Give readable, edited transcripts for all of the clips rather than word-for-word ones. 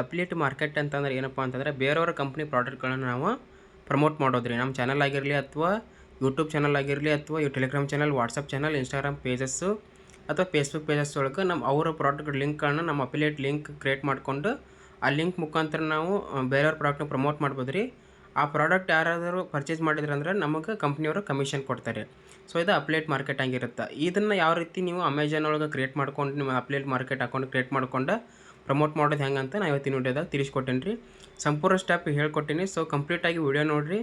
Affiliate market ಅಂತಂದ್ರೆ ಏನಪ್ಪ ಅಂತಂದರೆ ಬೇರೆಯವರ ಕಂಪ್ನಿ ಪ್ರಾಡಕ್ಟ್ಗಳನ್ನು ನಾವು ಪ್ರಮೋಟ್ ಮಾಡೋದ್ರಿ. ನಮ್ಮ ಚಾನಲ್ ಆಗಿರಲಿ ಅಥವಾ ಯೂಟ್ಯೂಬ್ ಚಾನಲ್ ಆಗಿರಲಿ ಅಥವಾ ಈ Telegram channel, WhatsApp channel, Instagram pages ಅಥವಾ ಫೇಸ್ಬುಕ್ ಪೇಜಸ್ ಒಳಗೆ ಅವರ ಪ್ರಾಡಕ್ಟ್ ಲಿಂಕ್ಗಳನ್ನ ನಮ್ಮ ಅಫಿಲಿಯೇಟ್ ಲಿಂಕ್ ಕ್ರಿಯೇಟ್ ಮಾಡಿಕೊಂಡು ಆ ಲಿಂಕ್ ಮುಖಾಂತರ ನಾವು ಬೇರೆಯವ್ರ ಪ್ರಾಡಕ್ಟ್ನ ಪ್ರಮೋಟ್ ಮಾಡ್ಬೋದು ರೀ. ಆ ಪ್ರಾಡಕ್ಟ್ ಯಾರಾದರೂ ಪರ್ಚೇಸ್ ಮಾಡಿದ್ರಂದ್ರೆ ನಮಗೆ ಕಂಪ್ನಿಯವರು ಕಮಿಷನ್ ಕೊಡ್ತಾರೆ. ಸೊ ಇದು ಅಫಿಲಿಯೇಟ್ ಮಾರ್ಕೆಟ್ ಆಗಿರುತ್ತೆ. ಇದನ್ನು ಯಾವ ರೀತಿ ನೀವು ಅಮೆಜಾನ್ ಒಳಗೆ ಕ್ರಿಯೇಟ್ ಮಾಡ್ಕೊಂಡು ನಿಮ್ಮ ಅಫಿಲಿಯೇಟ್ ಮಾರ್ಕೆಟ್ ಅಕೌಂಟ್ ಕ್ರಿಯೇಟ್ ಮಾಡ್ಕೊಂಡು ಪ್ರಮೋಟ್ ಮಾಡೋದು ಹೆಂಗೆ ಅಂತ ನಾನು ಇವತ್ತಿನ ವಿಡಿಯೋದಾಗ ತಿಳಿಸ್ಕೊಟ್ಟೇನೆ ರೀ. ಸಂಪೂರ್ಣ ಸ್ಟೆಪ್ ಹೇಳ್ಕೊಟ್ಟೀನಿ. ಸೊ ಕಂಪ್ಲೀಟಾಗಿ ವಿಡಿಯೋ ನೋಡಿರಿ,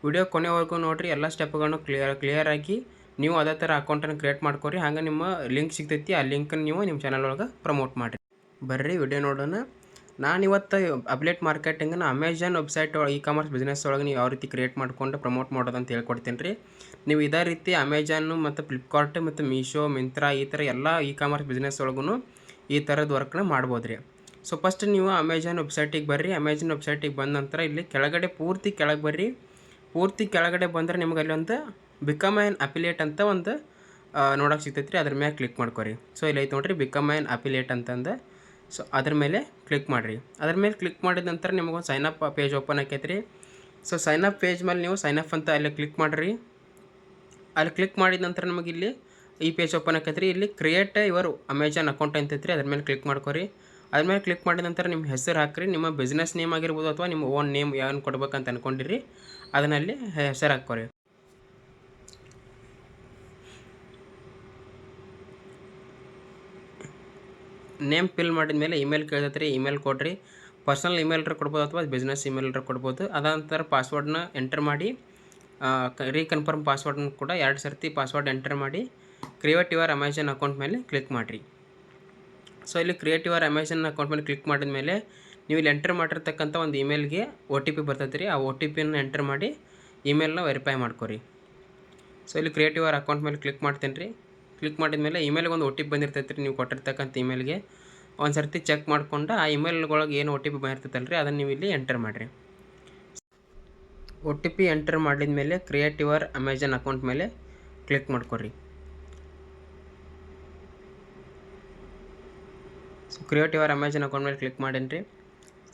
ವಿಡಿಯೋ ಕೊನೆವರೆಗೂ ನೋಡಿರಿ. ಎಲ್ಲ ಸ್ಟೆಪ್ಗಳನ್ನು ಕ್ಲಿಯರಾಗಿ ನೀವು ಅದೇ ಥರ ಅಕೌಂಟನ್ನು ಕ್ರಿಯೇಟ್ ಮಾಡ್ಕೊರಿ. ಹಾಗೆ ನಿಮ್ಮ ಲಿಂಕ್ ಸಿಗ್ತೈತಿ, ಆ ಲಿಂಕನ್ನು ನೀವು ನಿಮ್ಮ ಚಾನಲ್ ಒಳಗೆ ಪ್ರಮೋಟ್ ಮಾಡಿರಿ. ಬರ್ರಿ ವಿಡಿಯೋ ನೋಡೋಣ. ನಾನು ಇವತ್ತು ಅಫಿಲಿಯೇಟ್ ಮಾರ್ಕೆಟಿಂಗನ್ನು ಅಮೆಜಾನ್ ವೆಬ್ಸೈಟ್ ಒಳಗೆ ಕಾಮರ್ಸ್ ಬಿಸ್ನೆಸ್ ಒಳಗೆ ನೀವು ಯಾವ ರೀತಿ ಕ್ರಿಯೇಟ್ ಮಾಡ್ಕೊಂಡು ಪ್ರಮೋಟ್ ಮಾಡೋದು ಅಂತ ಹೇಳ್ಕೊಡ್ತೀನಿ ರೀ. ನೀವು ಇದೇ ರೀತಿ ಅಮೆಜಾನು ಮತ್ತು ಫ್ಲಿಪ್ಕಾರ್ಟ್ ಮತ್ತು ಮೀಶೋ, ಮಿಂತ್ರಾ ಈ ಥರ ಎಲ್ಲ ಕಾಮರ್ಸ್ ಬಿಸ್ನೆಸ್ ಒಳಗೂ ಈ ಥರದ ವರ್ಕ್ನ ಮಾಡ್ಬೋದು ರೀ. ಸೊ ಫಸ್ಟ್ ನೀವು ಅಮೆಜಾನ್ ವೆಬ್ಸೈಟಿಗೆ ಬರ್ರಿ. ಅಮೆಜಾನ್ ವೆಬ್ಸೈಟಿಗೆ ಬಂದ ನಂತರ ಇಲ್ಲಿ ಕೆಳಗಡೆ ಪೂರ್ತಿ ಕೆಳಗೆ ಬರ್ರಿ. ಪೂರ್ತಿ ಕೆಳಗಡೆ ಬಂದರೆ ನಿಮಗೆ ಅಲ್ಲಿ ಒಂದು ಬಿಕಮ್ ಆ್ಯನ್ ಅಫಿಲಿಯೇಟ್ ಅಂತ ಒಂದು ನೋಡೋಕೆ ಸಿಗ್ತೈತೆ ರೀ. ಅದ್ರ ಮೇಲೆ ಕ್ಲಿಕ್ ಮಾಡ್ಕೊರಿ. ಸೊ ಇಲ್ಲಿ ಐತೆ ನೋಡಿರಿ ಬಿಕಮ್ ಆ್ಯನ್ ಅಫಿಲಿಯೇಟ್ ಅಂತಂದು. ಸೊ ಅದ್ರ ಮೇಲೆ ಕ್ಲಿಕ್ ಮಾಡಿರಿ. ಅದ್ರ ಮೇಲೆ ಕ್ಲಿಕ್ ಮಾಡಿದ ನಂತರ ನಿಮಗೊಂದು ಸೈನಪ್ ಪೇಜ್ ಓಪನ್ ಆಕೈತೆ ರೀ. ಸೊ ಸೈನಪ್ ಪೇಜ್ ಮೇಲೆ ನೀವು ಸೈನಪ್ ಅಂತ ಅಲ್ಲಿ ಕ್ಲಿಕ್ ಮಾಡಿರಿ. ಅಲ್ಲಿ ಕ್ಲಿಕ್ ಮಾಡಿದ ನಂತರ ನಮಗೆ ಇಲ್ಲಿ ಈ ಪೇಜ್ ಓಪನ್ ಆಕೈತೆ ರೀ. ಇಲ್ಲಿ ಕ್ರಿಯೇಟ್ ಯುವರ್ ಅಮೆಜಾನ್ ಅಕೌಂಟ್ ಅಂತೈತೆ ರೀ. ಅದ್ರ ಮೇಲೆ ಕ್ಲಿಕ್ ಮಾಡ್ಕೊರಿ. ಅದ್ರ ಮೇಲೆ ಕ್ಲಿಕ್ ಮಾಡಿದ ನಂತರ ನಿಮ್ಮ ಹೆಸರು ಹಾಕಿರಿ. ನಿಮ್ಮ ಬಿಸ್ನೆಸ್ ನೇಮ್ ಆಗಿರ್ಬೋದು ಅಥವಾ ನಿಮ್ಮ ಓನ್ ನೇಮ್ ಏನು ಕೊಡ್ಬೇಕಂತ ಅಂದ್ಕೊಂಡಿರಿ ಅದನ್ನಲ್ಲಿ ಹೆಸರು ಹಾಕ್ಕೊರಿ. ನೇಮ್ ಫಿಲ್ ಮಾಡಿದ ಮೇಲೆ ಇಮೇಲ್ ಕೇಳ್ತೈತೆ ರೀ. ಇಮೇಲ್ ಕೊಡಿರಿ. ಪರ್ಸನಲ್ ಇಮೇಲ್ರ ಕೊಡ್ಬೋದು ಅಥವಾ ಬಿಸ್ನೆಸ್ ಇಮೇಲ್ರ ಕೊಡ್ಬೋದು. ಅದಾದ ನಂತರ ಪಾಸ್ವರ್ಡ್ನ ಎಂಟರ್ ಮಾಡಿ ರೀಕನ್ಫರ್ಮ್ ಪಾಸ್ವರ್ಡ್ನ ಕೂಡ 2 ಸರ್ತಿ ಪಾಸ್ವರ್ಡ್ ಎಂಟರ್ ಮಾಡಿ ಕ್ರಿಯೇಟ್ ಯುವರ್ ಅಮೆಜಾನ್ ಅಕೌಂಟ್ ಮೇಲೆ ಕ್ಲಿಕ್ ಮಾಡಿರಿ. ಸೊ ಇಲ್ಲಿ ಕ್ರಿಯೇಟ್ ಯುವರ್ ಅಮೆಜಾನ್ ಅಕೌಂಟ್ ಮೇಲೆ ಕ್ಲಿಕ್ ಮಾಡಿದ ಮೇಲೆ ನೀವು ಇಲ್ಲಿ ಎಂಟರ್ ಮಾಡಿರ್ತಕ್ಕಂಥ ಒಂದು ಇಮೇಲ್ಗೆ OTP ಬರ್ತೈತೆ ರೀ. ಆ OTPನ ಎಂಟರ್ ಮಾಡಿ ಇಮೇಲ್ನ ವೆರಿಫೈ ಮಾಡ್ಕೊರಿ. ಸೊ ಇಲ್ಲಿ ಕ್ರಿಯೇಟ್ ಯುವರ್ ಅಕೌಂಟ್ ಮೇಲೆ ಕ್ಲಿಕ್ ಮಾಡ್ತೇನೆ ರೀ. ಕ್ಲಿಕ್ ಮಾಡಿದ ಮೇಲೆ ಇಮೇಲ್ಗೆ ಒಂದು OTP ಬಂದಿರ್ತೈತೆ ರೀ. ನೀವು ಕೊಟ್ಟಿರ್ತಕ್ಕಂಥ ಇಮೇಲ್ಗೆ ಒಂದು ಸರ್ತಿ ಚೆಕ್ ಮಾಡ್ಕೊಂಡು ಆ ಇಮೇಲ್ಗೊಳಗೆ ಏನು OTP ಬಂದಿರ್ತೈತಲ್ಲ ರೀ ಅದನ್ನು ನೀವು ಇಲ್ಲಿ ಎಂಟರ್ ಮಾಡಿರಿ. OTP ಎಂಟರ್ ಮಾಡಿದ ಮೇಲೆ ಕ್ರಿಯೇಟ್ ಯುವರ್ ಅಮೆಜಾನ್ ಅಕೌಂಟ್ ಮೇಲೆ ಕ್ಲಿಕ್ ಮಾಡ್ಕೊರಿ. So create your Amazon account ಮೇಲೆ ಕ್ಲಿಕ್ ಮಾಡೇನಿ ರೀ.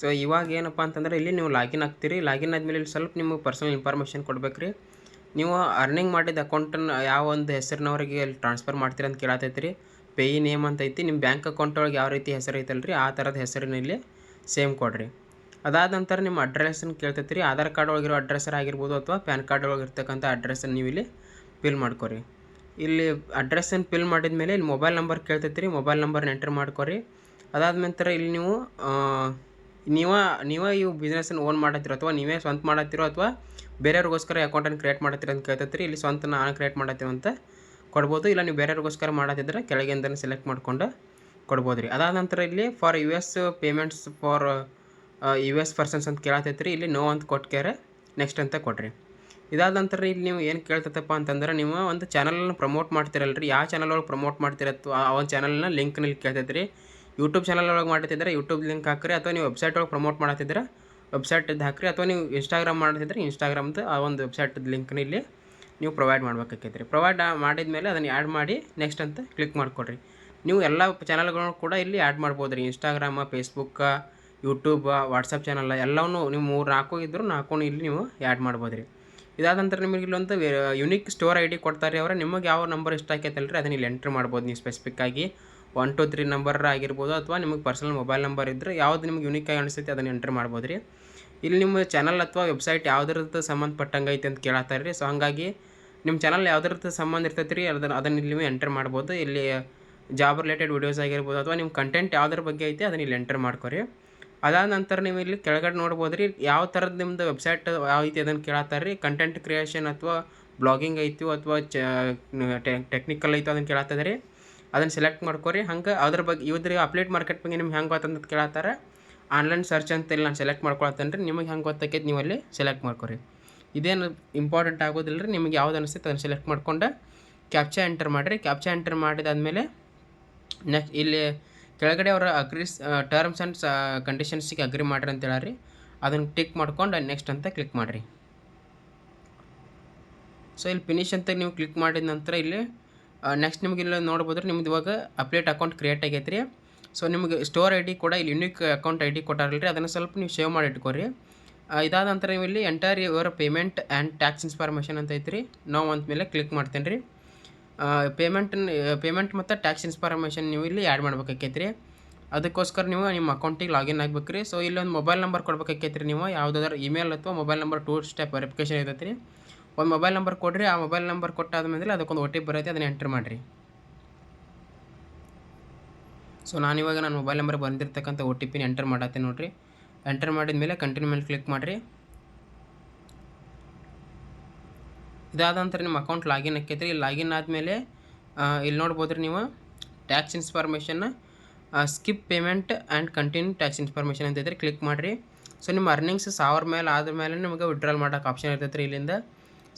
ಸೊ ಇವಾಗ ಏನಪ್ಪ ಅಂತಂದರೆ ಇಲ್ಲಿ ನೀವು ಲಾಗಿನ್ ಆಗ್ತೀರಿ. ಲಾಗಿನ್ ಆದಮೇಲೆ ಇಲ್ಲಿ ಸ್ವಲ್ಪ ನಿಮಗೆ ಪರ್ಸನಲ್ ಇನ್ಫಾರ್ಮೇಷನ್ ಕೊಡ್ಬೇಕು ರೀ. ನೀವು ಅರ್ನಿಂಗ್ ಮಾಡಿದ ಅಕೌಂಟನ್ನು ಯಾವ ಒಂದು ಹೆಸರಿನವರಿಗೆ ಅಲ್ಲಿ ಟ್ರಾನ್ಸ್ಫರ್ ಮಾಡ್ತೀರಿ ಅಂತ ಕೇಳತೈತಿ ರೀ. ಪೇಯಿ ನೇಮ್ ಅಂತ ಐತಿ. ನಿಮ್ಮ ಬ್ಯಾಂಕ್ ಅಕೌಂಟ್ ಒಳಗೆ ಯಾವ ರೀತಿ ಹೆಸರು ಐತಲ್ಲ ರೀ ಆ ಥರದ ಹೆಸರಿನ ಇಲ್ಲಿ ಸೇಮ್ ಕೊಡಿರಿ. ಅದಾದ ನಂತರ ನಿಮ್ಮ ಅಡ್ರೆಸ್ಸನ್ನು ಕೇಳ್ತೈತಿ ರೀ. ಆಧಾರ್ ಕಾರ್ಡ್ ಒಳಗಿರೋ ಅಡ್ರೆಸ್ಸರ್ ಆಗಿರ್ಬೋದು ಅಥವಾ ಪ್ಯಾನ್ ಕಾರ್ಡ್ ಒಳಗೆ ಇರ್ತಕ್ಕಂಥ ಅಡ್ರೆಸ್ಸನ್ನು ನೀವು ಇಲ್ಲಿ ಫಿಲ್ ಮಾಡ್ಕೊರಿ. ಇಲ್ಲಿ ಅಡ್ರೆಸ್ಸನ್ನು ಫಿಲ್ ಮಾಡಿದ ಮೇಲೆ ಇಲ್ಲಿ ಮೊಬೈಲ್ ನಂಬರ್ ಕೇಳ್ತೈತಿ ರೀ. ಮೊಬೈಲ್ ನಂಬರ್ನ ಎಂಟರ್ ಮಾಡ್ಕೊರಿ. ಅದಾದ ನಂತರ ಇಲ್ಲಿ ನೀವು ನೀವೇ ಇವು ಬಿಸ್ನೆಸ್ಸನ್ನು ಓನ್ ಮಾಡತ್ತೀರೋ ಅಥವಾ ನೀವೇ ಸ್ವಂತ ಮಾಡತ್ತೀರೋ ಅಥವಾ ಬೇರೆಯವ್ರಿಗೋಸ್ಕರ ಅಕೌಂಟನ್ನು ಕ್ರಿಯೇಟ್ ಮಾಡತ್ತೀರ ಅಂತ ಕೇಳ್ತೈತಿ ರೀ. ಇಲ್ಲಿ ಸ್ವಂತ ನಾನು ಕ್ರಿಯೇಟ್ ಮಾಡತ್ತೀವಿ ಅಂತ ಕೊಡ್ಬೋದು. ಇಲ್ಲ ನೀವು ಬೇರೆಯವ್ರಿಗೋಸ್ಕರ ಮಾಡತ್ತಿದ್ರೆ ಕೆಳಗಿಂದನೇ ಸೆಲೆಕ್ಟ್ ಮಾಡ್ಕೊಂಡು ಕೊಡ್ಬೋದು ರೀ. ಅದಾದ ನಂತರ ಇಲ್ಲಿ for US payments for US persons ಅಂತ ಕೇಳತೈತಿ ರೀ. ಇಲ್ಲಿ ನೋ ಅಂತ ಕೊಟ್ಕ್ಯಾರೆ ನೆಕ್ಸ್ಟ್ ಅಂತ ಕೊಡ್ರಿ. ಇದಾದ ನಂತರ ಇಲ್ಲಿ ನೀವು ಏನು ಕೇಳ್ತೈತಪ್ಪ ಅಂತಂದ್ರೆ ನೀವು ಒಂದು ಚಾನಲನ್ನು ಪ್ರಮೋಟ್ ಮಾಡ್ತಿರಲ್ಲ ರೀ. ಯಾವ ಚಾನಲ್ ಒಳಗೆ ಪ್ರಮೋಟ್ ಮಾಡ್ತಿರತ್ತೋ ಆ ಒಂದು ಚಾನಲ್ನ ಲಿಂಕ್ನಲ್ಲಿ ಕೇಳ್ತೈತಿ ರೀ. ಯೂಟ್ಯೂಬ್ ಚಾನಲ್ ಒಳಗೆ ಮಾಡ್ತಿದ್ರೆ ಯೂಟ್ಯೂಬ್ ಲಿಂಕ್ ಹಾಕ್ರಿ. ಅಥವಾ ನೀವು ವೆಬ್ಸೈಟ್ ಒಳಗೆ ಪ್ರಮೋಟ್ ಮಾಡತ್ತಿದ್ರೆ ವೆಬ್ಸೈಟದ್ದು ಹಾಕ್ರಿ. ಅಥವಾ ನೀವು ಇನ್ಸ್ಟಾಗ್ರಾಮ್ ಮಾಡ್ತಿದ್ರೆ ಇನ್ಸ್ಟಾಗ್ರಾಮ್ದು ಆ ಒಂದು ವೆಬ್ಸೈಟದ ಲಿಂಕ್ನ ಇಲ್ಲಿ ನೀವು ಪ್ರೊವೈಡ್ ಮಾಡ್ಬೇಕಾಕೈತೆ ರೀ. ಪ್ರೊವೈಡ್ ಮಾಡಿದ ಮೇಲೆ ಅದನ್ನು ಆ್ಯಡ್ ಮಾಡಿ ನೆಕ್ಸ್ಟ್ ಅಂತ ಕ್ಲಿಕ್ ಮಾಡಿಕೊಡ್ರಿ. ನೀವು ಎಲ್ಲ ಚಾನಲ್ಗಳನ್ನು ಕೂಡ ಇಲ್ಲಿ ಆ್ಯಡ್ ಮಾಡ್ಬೋದು ರೀ. ಇನ್ಸ್ಟಾಗ್ರಾಮ, ಫೇಸ್ಬುಕ್ಕ, ಯೂಟ್ಯೂಬ, ವಾಟ್ಸಪ್ ಚಾನಲ್ ಎಲ್ಲವನ್ನೂ ನೀವು 3-4 ಇದ್ದರೂ 4 ಇಲ್ಲಿ ನೀವು ಆ್ಯಡ್ ಮಾಡ್ಬೋದು ರೀ. ಇದಾದ ನಂತರ ನಿಮಗೆ ಇಲ್ಲೊಂದು ಯುನಿಕ್ ಸ್ಟೋರ್ ID ಕೊಡ್ತಾರೆ ಅವರ. ನಿಮಗೆ ಯಾವ ನಂಬರ್ ಇಷ್ಟ ಆಕೈತಲ್ಲ ರೀ ಅದನ್ನು ಇಲ್ಲಿ ಎಂಟ್ರ್ ಮಾಡ್ಬೋದು. ನೀವು ಸ್ಪೆಸಿಫಿಕ್ಕಾಗಿ 1 2 3 ನಂಬರ್ ಆಗಿರ್ಬೋದು ಅಥವಾ ನಿಮಗೆ ಪರ್ಸನಲ್ ಮೊಬೈಲ್ ನಂಬರ್ ಇದ್ದರೆ ಯಾವುದು ನಿಮ್ಗೆ ಯುನಿಕಾಗಿ ಅನಿಸ್ತೈತಿ ಅದನ್ನು ಎಂಟ್ರ್ ಮಾಡ್ಬೋದು ರೀ. ಇಲ್ಲಿ ನಿಮ್ಮ ಚಾನಲ್ ಅಥವಾ ವೆಬ್ಸೈಟ್ ಯಾವುದ್ರದ್ದು ಸಂಬಂಧಪಟ್ಟಂಗೆ ಐತೆ ಅಂತ ಕೇಳತ್ತಾರೆ ರೀ. ಸೊ ಹಾಗಾಗಿ ನಿಮ್ಮ ಚಾನಲ್ ಯಾವುದ್ರದ್ದು ಸಂಬಂಧ ಇರ್ತೈತೆ ರೀ ಅದನ್ನು ಇಲ್ಲಿ ನೀವು ಎಂಟ್ರ್ ಮಾಡ್ಬೋದು. ಇಲ್ಲಿ ಜಾಬ್ ರಿಲೇಟೆಡ್ ವೀಡಿಯೋಸ್ ಆಗಿರ್ಬೋದು ಅಥವಾ ನಿಮ್ಮ ಕಂಟೆಂಟ್ ಯಾವುದ್ರ ಬಗ್ಗೆ ಐತೆ ಅದನ್ನು ಇಲ್ಲಿ ಎಂಟ್ರ್ ಮಾಡ್ಕೊರಿ. ಅದಾದ ನಂತರ ನೀವು ಇಲ್ಲಿ ಕೆಳಗಡೆ ನೋಡ್ಬೋದು ರೀ ಯಾವ ಥರದ್ದು ನಿಮ್ಮದು ವೆಬ್ಸೈಟ್ ಯಾವ ಐತಿ ಅದನ್ನು ಕೇಳತ್ತಾರೆ ರೀ. ಕಂಟೆಂಟ್ ಕ್ರಿಯೇಷನ್ ಅಥವಾ ಬ್ಲಾಗಿಂಗ್ ಐತಿ ಅಥವಾ ಟೆಕ್ನಿಕಲ್ ಐತೋ ಅದನ್ನು ಕೇಳತ್ತದೆ ರೀ. ಅದನ್ನು ಸೆಲೆಕ್ಟ್ ಮಾಡ್ಕೊರಿ. ಹಂಗೆ ಅದ್ರ ಬಗ್ಗೆ ಇದ್ರ ಅಪ್ಡೇಟ್ ಮಾರ್ಕೆಟ್ ಬಗ್ಗೆ ನಿಮ್ಗೆ ಹೆಂಗೆ ಗೊತ್ತಂತ ಕೇಳತ್ತಾರೆ. ಆನ್ಲೈನ್ ಸರ್ಚ್ ಅಂತ ಇಲ್ಲಿ ನಾನು ಸೆಲೆಕ್ಟ್ ಮಾಡ್ಕೊಳತ್ತೇನೆ ರೀ. ನಿಮಗೆ ಹೆಂಗೆ ಗೊತ್ತಾಕೈತಿ ನೀವು ಅಲ್ಲಿ ಸೆಲೆಕ್ಟ್ ಮಾಡ್ಕೊರಿ. ಇದೇನು ಇಂಪಾರ್ಟೆಂಟ್ ಆಗೋದಿಲ್ಲ ರೀ. ನಿಮಗೆ ಯಾವ್ದು ಅನಿಸ್ತೈತೆ ಅದನ್ನು ಸೆಲೆಕ್ಟ್ ಮಾಡ್ಕೊಂಡು ಕ್ಯಾಪ್ಚಾ ಎಂಟರ್ ಮಾಡಿರಿ. ಕ್ಯಾಪ್ಚಾ ಎಂಟರ್ ಮಾಡಿದಾದಮೇಲೆ ನೆಕ್ಸ್ಟ್ ಇಲ್ಲಿ ಕೆಳಗಡೆ ಅವರ ಟರ್ಮ್ಸ್ ಆ್ಯಂಡ್ ಕಂಡೀಷನ್ಸಿಗೆ ಅಗ್ರಿ ಮಾಡಿರಿ ಅಂತ ಹೇಳಿ ಅದನ್ನು ಟಿಕ್ ಮಾಡ್ಕೊಂಡು ನೆಕ್ಸ್ಟ್ ಅಂತ ಕ್ಲಿಕ್ ಮಾಡಿರಿ. ಸೊ ಇಲ್ಲಿ ಫಿನಿಶ್ ಅಂತ ನೀವು ಕ್ಲಿಕ್ ಮಾಡಿದ ನಂತರ ಇಲ್ಲಿ ನೆಕ್ಸ್ಟ್ ನಿಮ್ಗೆ ಇಲ್ಲಿ ನೋಡ್ಬೋದು ರೀ ನಿಮ್ದು ಇವಾಗ ಅಪ್ಡೇಟ್ ಅಕೌಂಟ್ ಕ್ರಿಯೇಟ್ ಆಗೈತೆ ರೀ. ಸೊ ನಿಮಗೆ ಸ್ಟೋರ್ ಐ ಡಿ ಕೂಡ ಇಲ್ಲಿ ಯುನಿಕ್ ಅಕೌಂಟ್ ಐ ಡಿ ಕೊಟ್ಟಾರಲ್ರಿ, ಅದನ್ನು ಸ್ವಲ್ಪ ನೀವು ಸೇವ್ ಮಾಡಿ ಇಟ್ಕೊರಿ. ಇದಾದ ನಂತರ ನೀವು ಇಲ್ಲಿ enter your payment and tax information ಅಂತ ಐತ್ರಿ. ನಾವು ಅಂದ ಮೇಲೆ ಕ್ಲಿಕ್ ಮಾಡ್ತೇನೆ ರೀ. ಪೇಮೆಂಟ್ ಮತ್ತು ಟ್ಯಾಕ್ಸ್ ಇನ್ಫಾರ್ಮೇಷನ್ ನೀವು ಇಲ್ಲಿ ಆ್ಯಡ್ ಮಾಡ್ಬೇಕಾಕೈತಿ ರೀ. ಅದಕ್ಕೋಸ್ಕರ ನೀವು ನಿಮ್ಮ ಅಕೌಂಟಿಗೆ ಲಾಗಿನ್ ಆಗ್ಬೇಕು ರೀ. ಸೊ ಇಲ್ಲೊಂದು ಮೊಬೈಲ್ ನಂಬರ್ ಕೊಡ್ಬೇಕಾಕೈತಿ ರೀ. ನೀವು ಯಾವುದಾದ್ರೂ ಇಮೇಲ್ ಅಥವಾ ಮೊಬೈಲ್ ನಂಬರ್ 2 ಸ್ಟೆಪ್ ವೆರಿಫಿಕೇಷನ್ ಇರ್ತೈತೆ ರೀ. ಒಂದು ಮೊಬೈಲ್ ನಂಬರ್ ಕೊಡ್ರಿ. ಆ ಮೊಬೈಲ್ ನಂಬರ್ ಕೊಟ್ಟಾದ್ಮೇಲೆ ಅದಕ್ಕೊಂದು OTP ಬರುತ್ತೆ, ಅದನ್ನು ಎಂಟ್ರ್ ಮಾಡಿರಿ. ಸೊ ನಾನಿವಾಗ ನನ್ನ ಮೊಬೈಲ್ ನಂಬರ್ ಬಂದಿರತಕ್ಕಂಥ OTPನ ಎಂಟರ್ ಮಾಡತ್ತೀನಿ ನೋಡಿರಿ. ಎಂಟರ್ ಮಾಡಿದ ಮೇಲೆ ಕಂಟಿನ್ಯೂ ಮೇಲೆ ಕ್ಲಿಕ್ ಮಾಡಿರಿ. ಇದಾದ ನಂತರ ನಿಮ್ಮ ಅಕೌಂಟ್ ಲಾಗಿನ್ ಆಕೈತೆ ರೀ. ಲಾಗಿನ್ ಆದಮೇಲೆ ಇಲ್ಲಿ ನೋಡ್ಬೋದು ರೀ ನೀವು ಟ್ಯಾಕ್ಸ್ ಇನ್ಫಾರ್ಮೇಷನ್ನ skip payment and continue tax information ಅಂತ ಐತ್ರಿ. ಕ್ಲಿಕ್ ಮಾಡಿರಿ. ಸೊ ನಿಮ್ಮ ಅರ್ನಿಂಗ್ಸ್ 1000 ಮೇಲೆ ಆದಮೇಲೆ ನಿಮಗೆ ವಿಡ್ರಾಲ್ ಮಾಡೋಕೆ ಆಪ್ಷನ್ ಇರ್ತೈತೆ ರೀ ಇಲ್ಲಿಂದ.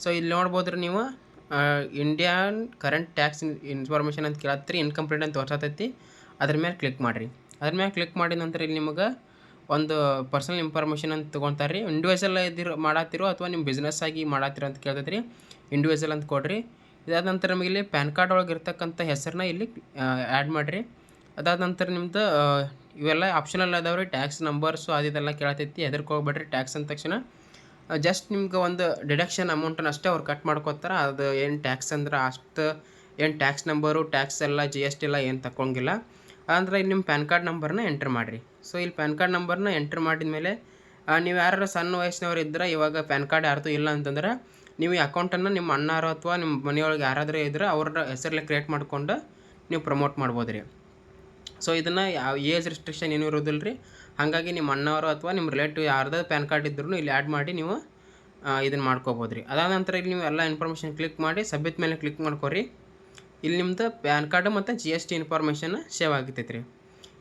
ಸೊ ಇಲ್ಲಿ ನೋಡ್ಬೋದು ರೀ ನೀವು ಇಂಡಿಯನ್ ಕರೆಂಟ್ ಟ್ಯಾಕ್ಸ್ ಇನ್ಫಾರ್ಮೇಷನ್ ಅಂತ ಕೇಳತ್ತೀರಿ, ಇನ್ಕಂಪ್ಲೀಟ್ ಅಂತ ತೋರ್ಸತೈತಿ. ಅದ್ರ ಮೇಲೆ ಕ್ಲಿಕ್ ಮಾಡಿರಿ. ಅದ್ರ ಮೇಲೆ ಕ್ಲಿಕ್ ಮಾಡಿದ ನಂತರ ಇಲ್ಲಿ ನಿಮಗೆ ಒಂದು ಪರ್ಸನಲ್ ಇನ್ಫಾರ್ಮೇಷನ್ ಅಂತ ತೊಗೊತಾರೆ ರೀ. ಇಂಡಿವಿಜುವಲ್ ಮಾಡತ್ತಿರೋ ಅಥವಾ ನಿಮ್ಮ ಬಿಸ್ನೆಸ್ ಆಗಿ ಮಾಡತ್ತಿರೋ ಅಂತ ಕೇಳ್ತೈತೆ ರೀ. ಇಂಡಿವಿಜುವಲ್ ಅಂತ ಕೊಡ್ರಿ. ಇದಾದ ನಂತರ ನಮಗೆ ಇಲ್ಲಿ ಪ್ಯಾನ್ ಕಾರ್ಡ್ ಒಳಗೆ ಇರ್ತಕ್ಕಂಥ ಹೆಸರನ್ನ ಇಲ್ಲಿ ಆ್ಯಡ್ ಮಾಡಿರಿ. ಅದಾದ ನಂತರ ನಿಮ್ದು ಇವೆಲ್ಲ ಆಪ್ಷನಲ್ ಅದಾವೆ ರೀ. ಟ್ಯಾಕ್ಸ್ ನಂಬರ್ಸು ಅದೆಲ್ಲ ಕೇಳತೈತಿ, ಹೆದರ್ಕೋಗ್ಬೇಡ್ರಿ. ಟ್ಯಾಕ್ಸ್ ಅಂದ ತಕ್ಷಣ ಜಸ್ಟ್ ನಿಮ್ಗೆ ಒಂದು ಡಿಡಕ್ಷನ್ ಅಮೌಂಟನ್ನು ಅಷ್ಟೇ ಅವ್ರು ಕಟ್ ಮಾಡ್ಕೋತಾರೆ. ಅದು ಏನು ಟ್ಯಾಕ್ಸ್ ಅಂದ್ರೆ ಅಷ್ಟು ಏನು ಟ್ಯಾಕ್ಸ್ ನಂಬರು ಟ್ಯಾಕ್ಸ್ ಎಲ್ಲ GST ಎಲ್ಲ ಏನು ತಗೊಳಂಗಿಲ್ಲ. ಅಂದರೆ ಇಲ್ಲಿ ನಿಮ್ಮ ಪ್ಯಾನ್ ಕಾರ್ಡ್ ನಂಬರ್ನ ಎಂಟ್ರ್ ಮಾಡಿರಿ. ಸೊ ಇಲ್ಲಿ ಪ್ಯಾನ್ ಕಾರ್ಡ್ ನಂಬರ್ನ ಎಂಟ್ರ್ ಮಾಡಿದ ಮೇಲೆ ನೀವು ಯಾರು ಸಣ್ಣ ವಯಸ್ಸಿನವ್ರು ಇದ್ದರೆ, ಇವಾಗ ಪ್ಯಾನ್ ಕಾರ್ಡ್ ಯಾರ್ದು ಇಲ್ಲ ಅಂತಂದ್ರೆ ನೀವು ಈ ಅಕೌಂಟನ್ನು ನಿಮ್ಮ ಅಣ್ಣಾರು ಅಥವಾ ನಿಮ್ಮ ಮನೆಯೊಳಗೆ ಯಾರಾದರೂ ಇದ್ದರೆ ಅವ್ರ ಹೆಸರಲ್ಲಿ ಕ್ರಿಯೇಟ್ ಮಾಡ್ಕೊಂಡು ನೀವು ಪ್ರಮೋಟ್ ಮಾಡ್ಬೋದು ರೀ. ಸೊ ಇದನ್ನು ಯಾವ ಏಜ್ ರಿಸ್ಟ್ರಿಕ್ಷನ್ ಏನೂ ಇರೋದಿಲ್ಲ ರೀ. ಹಾಗಾಗಿ ನಿಮ್ಮ ಅಣ್ಣವರು ಅಥವಾ ನಿಮ್ಮ ರಿಲೇಟಿವ್ ಯಾರ್ದು ಪ್ಯಾನ್ ಕಾರ್ಡ್ ಇದ್ರೂ ಇಲ್ಲಿ ಆ್ಯಡ್ ಮಾಡಿ ನೀವು ಇದನ್ನು ಮಾಡ್ಕೋಬೋದು ರೀ. ಅದಾದ ನಂತರ ಇಲ್ಲಿ ನೀವು ಎಲ್ಲ ಇನ್ಫಾರ್ಮೇಷನ್ ಕ್ಲಿಕ್ ಮಾಡಿ ಸಬ್ಮಿಟ್ ಮೇಲೆ ಕ್ಲಿಕ್ ಮಾಡ್ಕೊರಿ. ಇಲ್ಲಿ ನಿಮ್ಮದು ಪ್ಯಾನ್ ಕಾರ್ಡು ಮತ್ತು GST ಇನ್ಫಾರ್ಮೇಷನ್ ಸೇವ್ ಆಗಿರ್ತೈತೆ ರೀ.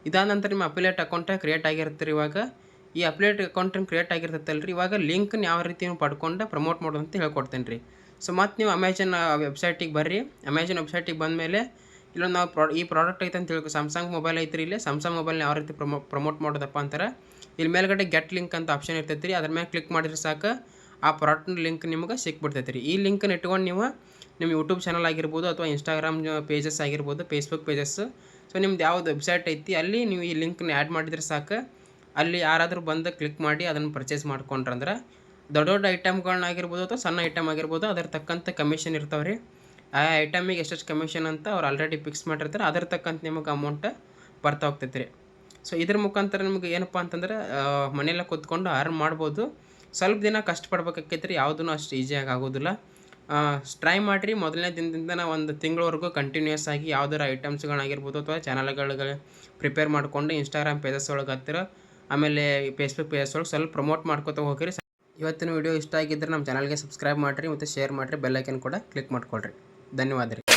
ಇದಾದ ನಂತರ ನಿಮ್ಮ ಅಫಿಲಿಯೇಟ್ ಅಕೌಂಟ ಕ್ರಿಯೇಟ್ ಆಗಿರುತ್ತೆ ರೀ. ಇವಾಗ ಈ ಅಫಿಲಿಯೇಟ್ ಅಕೌಂಟನ್ನು ಕ್ರಿಯೇಟ್ ಆಗಿರ್ತೈತಲ್ಲ ರೀ, ಇವಾಗ ಲಿಂಕ್ನ ಯಾವ ರೀತಿ ನೀವು ಪಡ್ಕೊಂಡು ಪ್ರಮೋಟ್ ಮಾಡೋದು ಅಂತ ಹೇಳ್ಕೊಡ್ತೇನೆ ರೀ. ಸೊ ಮತ್ತು ನೀವು ಅಮೆಜಾನ್ ವೆಬ್ಸೈಟಿಗೆ ಬರ್ರಿ. ಅಮೆಜಾನ್ ವೆಬ್ಸೈಟಿಗೆ ಬಂದಮೇಲೆ ಇಲ್ಲೊಂದು ನಾವು ಈ ಪ್ರಾಡಕ್ಟ್ ಐತೆ ಅಂತ ಹೇಳಿ ಸ್ಯಾಮ್ಸಂಗ್ ಮೊಬೈಲ್ ಐತ್ರಿ. ಇಲ್ಲಿ ಸ್ಯಾಮ್ಸಂಗ್ ಮೊಬೈಲ್ನ ಯಾವ ರೀತಿ ಪ್ರಮೋಟ್ ಮಾಡೋದಪ್ಪ ಅಂತಾರೆ, ಇಲ್ಲಿ ಮೇಲ್ಗಡೆ ಗೆಟ್ ಲಿಂಕ್ ಅಂತ ಆಪ್ಷನ್ ಇರ್ತೈತೆ ರೀ. ಅದ್ರ ಮೇಲೆ ಕ್ಲಿಕ್ ಮಾಡಿದ್ರೆ ಸಾಕು ಆ ಪ್ರಾಡಕ್ಟ್ನ ಲಿಂಕ್ ನಿಮ್ಗೆ ಸಿಕ್ಬಿಡ್ತೈತೆ ರೀ. ಈ ಲಿಂಕನ್ನು ಇಟ್ಕೊಂಡು ನೀವು ನಿಮ್ಮ ಯೂಟ್ಯೂಬ್ ಚಾನಲ್ ಆಗಿರ್ಬೋದು ಅಥವಾ ಇನ್ಸ್ಟಾಗ್ರಾಮ್ ಪೇಜಸ್ ಆಗಿರ್ಬೋದು, ಫೇಸ್ಬುಕ್ ಪೇಜಸ್ಸು, ಸೊ ನಿಮ್ದು ಯಾವ್ದು ವೆಬ್ಸೈಟ್ ಐತಿ ಅಲ್ಲಿ ನೀವು ಈ ಲಿಂಕ್ನ ಆ್ಯಡ್ ಮಾಡಿದ್ರೆ ಸಾಕು. ಅಲ್ಲಿ ಯಾರಾದರೂ ಬಂದು ಕ್ಲಿಕ್ ಮಾಡಿ ಅದನ್ನು ಪರ್ಚೇಸ್ ಮಾಡ್ಕೊಂಡ್ರಂದ್ರೆ ದೊಡ್ಡ ದೊಡ್ಡ ಐಟಮ್ಗಳನ್ನಾಗಿರ್ಬೋದು ಅಥವಾ ಸಣ್ಣ ಐಟಮ್ ಆಗಿರ್ಬೋದು ಅದರ ತಕ್ಕಂಥ ಕಮಿಷನ್ ಇರ್ತಾವೆ ರೀ. ಆ ಐಟಮಿಗೆ ಎಷ್ಟೆಷ್ಟು ಕಮಿಷನ್ ಅಂತ ಅವ್ರು ಆಲ್ರೆಡಿ ಫಿಕ್ಸ್ ಮಾಡಿರ್ತಾರೆ. ಅದರ ತಕ್ಕಂತ ನಿಮಗೆ ಅಮೌಂಟ್ ಬರ್ತಾ ಹೋಗ್ತೈತೆ ರೀ. ಸೊ ಇದ್ರ ಮುಖಾಂತರ ನಿಮ್ಗೆ ಏನಪ್ಪ ಅಂತಂದ್ರೆ ಮನೆಯಲ್ಲೇ ಕೂತ್ಕೊಂಡು ಅರ್ನ್ ಮಾಡ್ಬೋದು. ಸ್ವಲ್ಪ ದಿನ ಕಷ್ಟಪಡ್ಬೇಕಾಕೈತೆ ರೀ, ಯಾವುದೂ ಅಷ್ಟು ಈಸಿಯಾಗಿ ಆಗೋದಿಲ್ಲ. ಟ್ರೈ ಮಾಡಿರಿ. ಮೊದಲನೇ ದಿನದಿಂದ ಒಂದು ತಿಂಗಳವರೆಗೂ ಕಂಟಿನ್ಯೂಸ್ ಆಗಿ ಯಾವ್ದಾರು ಐಟಮ್ಸ್ಗಳಾಗಿರ್ಬೋದು ಅಥವಾ ಚಾನಲ್ಗಳಿಗೆ ಪ್ರಿಪೇರ್ ಮಾಡಿಕೊಂಡು ಇನ್ಸ್ಟಾಗ್ರಾಮ್ ಪೇಜಸ್ ಒಳಗೆ ಹತ್ತಿರ ಆಮೇಲೆ ಫೇಸ್ಬುಕ್ ಪೇಜಸ್ ಒಳಗೆ ಸ್ವಲ್ಪ ಪ್ರಮೋಟ್ ಮಾಡ್ಕೊತ ಹೋಗಿರಿ. ಇವತ್ತಿನ ವಿಡಿಯೋ ಇಷ್ಟ ಆಗಿದ್ದರೆ ನಮ್ಮ ಚಾನಲ್ಗೆ ಸಬ್ಸ್ಕ್ರೈಬ್ ಮಾಡಿರಿ ಮತ್ತು ಶೇರ್ ಮಾಡಿರಿ. ಬೆಲ್ ಐಕನ್ ಕೂಡ ಕ್ಲಿಕ್ ಮಾಡ್ಕೊಳ್ರಿ. ಧನ್ಯವಾದ ರೀ.